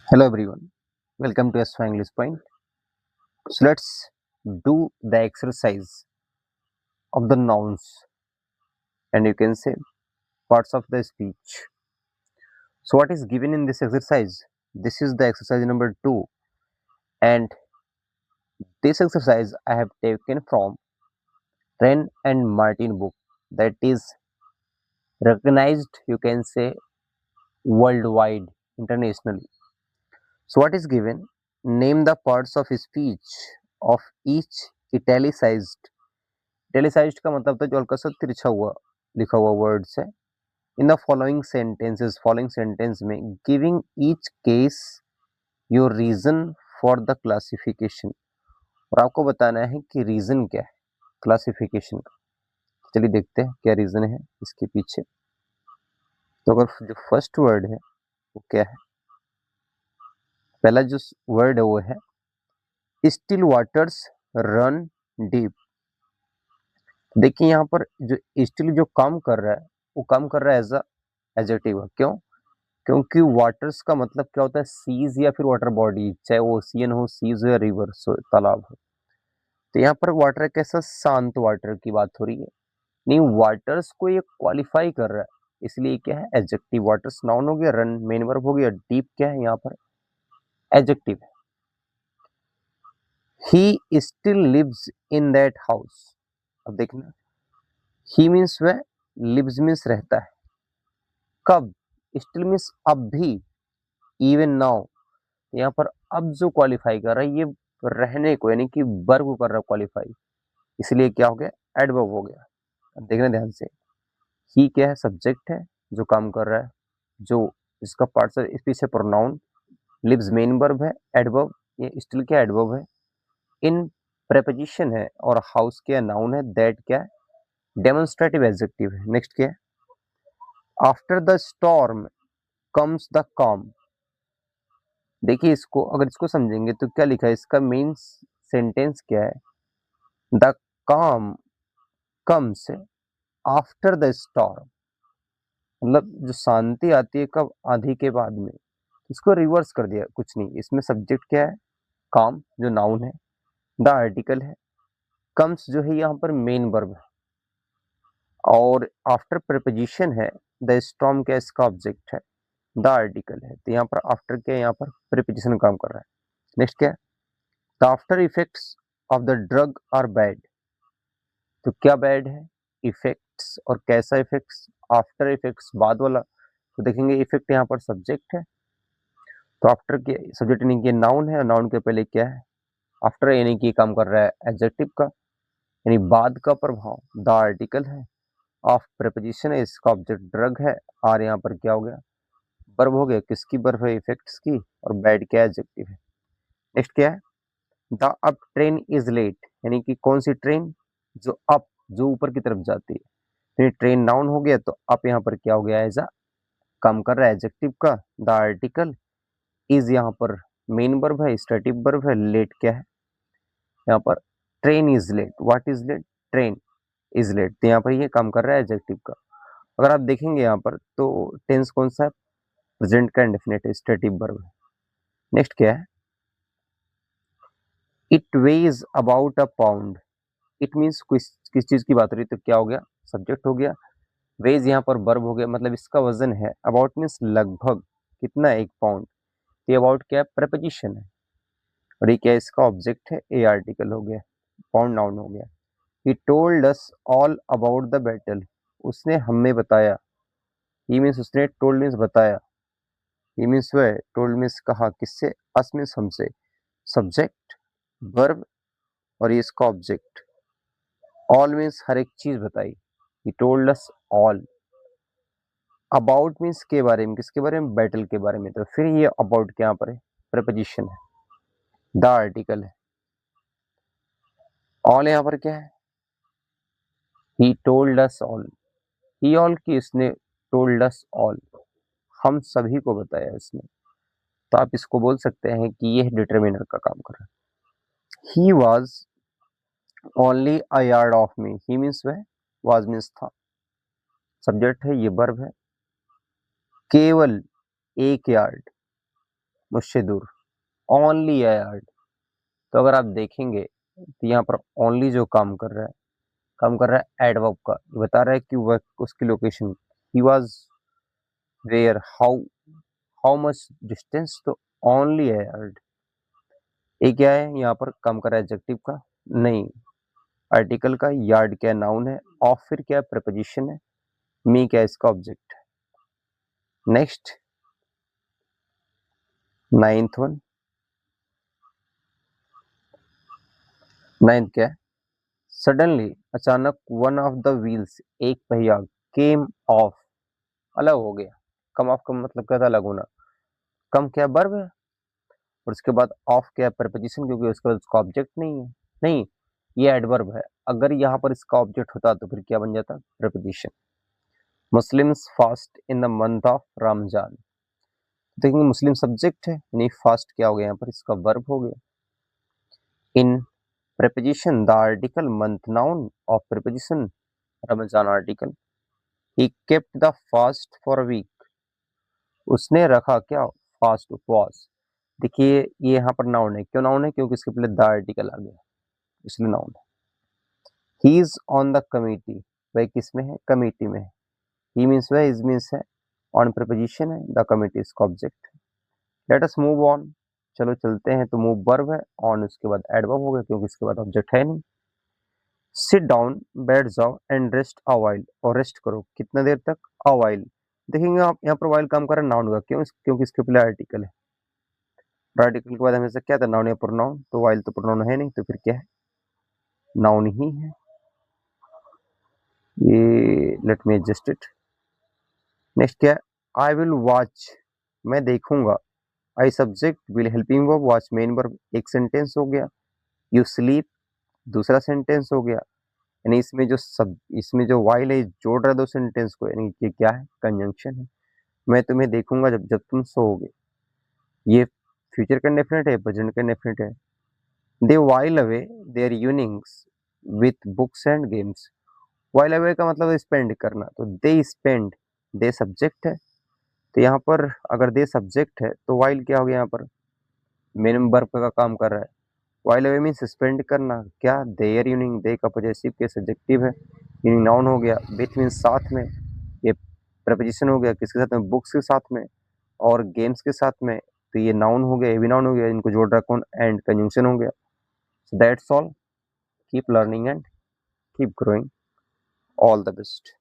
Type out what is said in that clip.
Hello everyone, welcome to S4 English Point. So let's do the exercise of the nouns and you can say parts of the speech. So what is given in this exercise? This is the exercise number 2 and this exercise I have taken from Wren and Martin book that is recognized you can say worldwide internationally. So what is given? Name the parts of speech of each italicized italicised का मतलब था जो हल्का सा तिरछा हुआ लिखा हुआ वर्ड्स है इन द फॉलोइंग सेंटेंस में giving each case your reason for the classification और आपको बताना है कि रीजन क्या है क्लासिफिकेशन का। चलिए देखते हैं क्या रीजन है इसके पीछे। तो अगर जो फर्स्ट वर्ड है वो क्या है, पहला जो वर्ड है वो है स्टिल वाटर्स रन डीप। देखिए यहाँ पर जो स्टिल जो काम कर रहा है वो काम कर रहा है एज अ एडजेक्टिव। क्यों? क्योंकि वाटर्स का मतलब क्या होता है, सीज या फिर वाटर बॉडी, चाहे वो ओशियन हो, सीज हो या रिवर हो, तालाब हो। तो यहाँ पर वाटर कैसा शांत वाटर की बात हो रही है, नहीं वाटर्स को ये क्वालिफाई कर रहा है, इसलिए क्या है एडजेक्टिव। वाटर्स नाउन हो गया, रन मेन वर्ब हो गया, डीप क्या है यहाँ पर एडजेक्टिव है। He still lives in that house. अब देखना, ही मीन्स वह, लिव्स मीन्स रहता है, कब, स्टिल मीन्स अब भी, इवन नाउ। यहाँ पर अब जो क्वालिफाई कर रहा है ये रहने को यानी कि वर्ब को कर रहा है क्वालिफाई, इसलिए क्या हो गया एडवर्ब हो गया। अब देखना ध्यान से, ही क्या है सब्जेक्ट है जो काम कर रहा है, जो इसका पार्ट है स्पीच है प्रोनाउन, लिव्स मेन वर्ब है, एडवर्ब ये स्टिल क्या एडवर्ब है, इन प्रेपोजिशन है और हाउस क्या नाउन है, दैट क्या है डेमोन्स्ट्रेटिव एडजेक्टिव है। नेक्स्ट क्या है, after the storm comes the काम। देखिए इसको अगर इसको समझेंगे तो क्या लिखा है, इसका मेन सेंटेंस क्या है, द काम कम्स आफ्टर द स्टॉर्म। मतलब जो शांति आती है कब, आंधी के बाद में। इसको रिवर्स कर दिया, कुछ नहीं, इसमें सब्जेक्ट क्या है काम जो नाउन है, द आर्टिकल है, कम्स जो है यहाँ पर मेन वर्ब है और आफ्टर प्रीपोजिशन है, द स्टॉर्म क्या इसका ऑब्जेक्ट है, द आर्टिकल है। तो यहाँ पर आफ्टर क्या, यहाँ पर प्रीपोजिशन काम कर रहा है। नेक्स्ट क्या है, the after effects of the drug are bad. तो क्या बैड है, इफेक्ट्स, और कैसा इफेक्ट्स, आफ्टर इफेक्ट्स बाद वाला। तो देखेंगे इफेक्ट यहाँ पर सब्जेक्ट है, तो आफ्टर के सब्जेक्ट यानी कि नाउन है, नाउन के पहले क्या है आफ्टर, यानी कि काम कर रहा है एडजेक्टिव का, यानी बाद का प्रभाव, द आर्टिकल है, ऑफ प्रीपोजिशन है, इसका ऑब्जेक्ट ड्रग है, और यहाँ पर क्या हो गया वर्ब हो गया, किसकी वर्ब है इफेक्ट्स की, और बैड क्या एडजेक्टिव है। नेक्स्ट क्या है, the up train is late, यानी कि कौन सी ट्रेन, जो अप जो ऊपर की तरफ जाती है, तो ट्रेन नाउन हो गया, तो अप यहाँ पर क्या हो गया एज अ काम कर रहा है एडजेक्टिव का, द आर्टिकल इज यहाँ पर मेन वर्ब है, स्टैटिक वर्ब है, लेट क्या है यहाँ पर train is late, what is late, train is late, तो यहाँ पर ये काम कर रहा है एडजेक्टिव का। अगर आप देखेंगे यहाँ पर तो टेंस कौन सा है, प्रेजेंट का इंडेफिनिट है, स्टैटिक वर्ब है। नेक्स्ट क्या है, it ways about a pound. It means किस चीज की बात हो रही है, तो क्या हो गया सब्जेक्ट हो गया, वेज यहाँ पर वर्ब हो गया, मतलब इसका वजन है, अबाउट मीन्स लगभग, कितना 1 पाउंड। ये अबाउट क्या है प्रपोजिशन है और ये क्या है इसका ऑब्जेक्ट है, ए आर्टिकल हो गया, पाउंड नाउन हो गया। He told us all about the battle. उसने हमें बताया, ही मीन्स उसने, टोल्ड मीन्स बताया, ही मीन्स वह, टोल्ड मीन्स कहा, किससे, अस मीन्स हमसे, सब्जेक्ट वर्ब और ये इसका ऑब्जेक्ट, ऑल मीन्स हर एक चीज बताई, he told us all, about means के बारे में, किसके बारे में, बैटल के बारे में, तो फिर ये अबाउट के यहाँ पर है प्रीपोजिशन है, द आर्टिकल है, ऑल यहाँ पर क्या है, he told us all, he all की इसने, टोल्ड अस ऑल हम सभी को बताया इसने। तो आप इसको बोल सकते हैं कि यह डिटरमिनर का काम कर रहा है। He was only a yard of me, he means वह, वॉज मीन्स था, सब्जेक्ट है, ये वर्ब है, केवल 1 यार्ड, मुझसे दूर, ओनली अ यार्ड। तो अगर आप देखेंगे तो यहाँ पर ओनली जो काम कर रहा है एडवर्ब का, बता रहा है कि वह उसकी location, he was where, how much distance, तो ओनली अ यार्ड। ये क्या है यहाँ पर, काम कर रहा है एडजेक्टिव का, नहीं आर्टिकल का, यार्ड क्या नाउन है, ऑफ फिर क्या प्रीपोजिशन है, मी क्या इसका ऑब्जेक्ट है। नेक्स्ट नाइन्थ वन, नाइन्थ क्या है, सडनली अचानक वन ऑफ द व्हील्स एक पहिया केम ऑफ अलग हो गया। कम ऑफ का मतलब क्या था, अलग होना। कम क्या वर्ब है, और उसके बाद ऑफ क्या प्रीपोजिशन, क्योंकि उसके बाद उसका ऑब्जेक्ट नहीं है। नहीं, ये एडवर्ब है, अगर यहाँ पर इसका ऑब्जेक्ट होता तो फिर क्या बन जाता, preposition. Muslims fast in the month of Ramzan, देखेंगे मुस्लिम सब्जेक्ट है, यानी फास्ट क्या हो गया यहाँ पर, इसका वर्ब हो गया। इन preposition the article month noun of preposition Ramzan article, he kept the fast for a week, उसने रखा क्या, फास्ट उपवास। देखिए ये यहाँ पर नाउन है, क्यों नाउन है, क्योंकि इसके पहले द आर्टिकल आ गया, इसलिए नाउन है। He is on the committee, वह किस में है, कमिटी में है। ही मीन्स वह, इज मीन्स है, ऑन प्रीपोजिशन है, द कमिटी इसका ऑब्जेक्ट है। लेट अस मूव ऑन, चलो चलते हैं, तो मूव वर्ब है, ऑन उसके बाद एडवर्ब हो गया, क्योंकि इसके बाद ऑब्जेक्ट है नहीं। सिट डाउन बैठ जाओ, एंड रेस्ट अ व्हाइल, और रेस्ट करो कितना देर तक, अ व्हाइल। देखेंगे आप यहाँ पर व्हाइल काम कर रहा है नाउन का, क्यों, क्योंकि इसके पहले आर्टिकल है, और आर्टिकल के बाद हमेशा क्या था, नाउन या प्रोनाउन, तो व्हाइल तो प्रोनाउन है नहीं, तो फिर क्या है, नाउन ही है। ये let me adjust it. Next क्या है, आई विल वॉच, मैं देखूंगा। I subject, will helping verb, watch main verb, एक सेंटेंस हो गया। यू स्लीप दूसरा सेंटेंस हो गया, यानी इसमें जो वाइल है जोड़ रहा है दो सेंटेंस को, यानी ये क्या है, कंजंक्शन है। मैं तुम्हें देखूंगा जब जब तुम सोओगे, ये फ्यूचर का डेफिनेट है, प्रेजेंट का डेफिनेट है। They while away their evenings with books and games, while away का मतलब स्पेंड करना, तो दे स्पेंड, दे सब्जेक्ट है, तो यहाँ पर अगर दे सब्जेक्ट है तो वाइल क्या हो गया, यहाँ पर मेन वर्ब का काम कर रहा है। वाइल अवे मीन्स स्पेंड करना, क्या, देयर इवनिंग, दे का पॉजेसिव के सब्जेक्टिव है, इवनिंग नाउन हो गया, विथ मीन्स साथ में, ये प्रपोजिशन हो गया, किसके साथ में, बुक्स के साथ में, और गेम्स के साथ में, तो ये नाउन हो गया, ये भी नाउन हो गया, इनको जोड़ रहा कौन, एंड कंजंक्शन हो गया। So that's all, keep learning and keep growing, all the best.